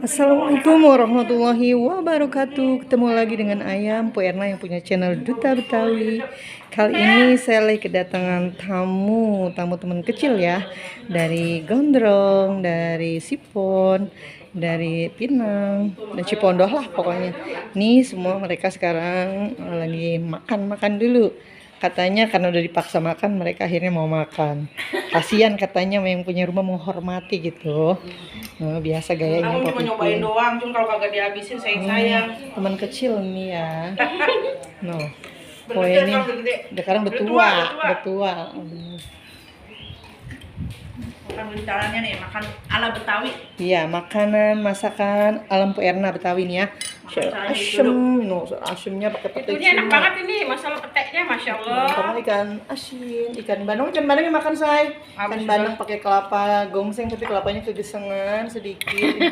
Assalamualaikum warahmatullahi wabarakatuh. Ketemu lagi dengan Ayam Bu Erna yang punya channel Duta Betawi. Kali ini saya lagi kedatangan tamu teman kecil ya, dari Gondrong, dari Sipon, dari Pinang, dan Cipondoh lah pokoknya. Nih semua mereka sekarang lagi makan-makan dulu. Katanya karena udah dipaksa makan, mereka akhirnya mau makan. Kasihan katanya yang punya rumah menghormati gitu. Nah, biasa gayanya Aku cuma Pop nyobain Ipin. doang, cuma kalau kagak dihabisin sayang-sayang. Teman kecil nih ya. No. Oh Bergede, ini kalau bergede. sekarang Bertua. betua. Makan rencananya nih, makan ala Betawi. Iya, makanan masakan alam Bu Erna Betawi nih ya. Asem, no, asemnya pakai petai Itunya enak cina. banget ini, masalah peteknya, masya Allah. Sama ikan asin, ikan bandeng yang makan say. Ikan bandeng pakai kelapa gongseng tapi kelapanya kegesengan sedikit.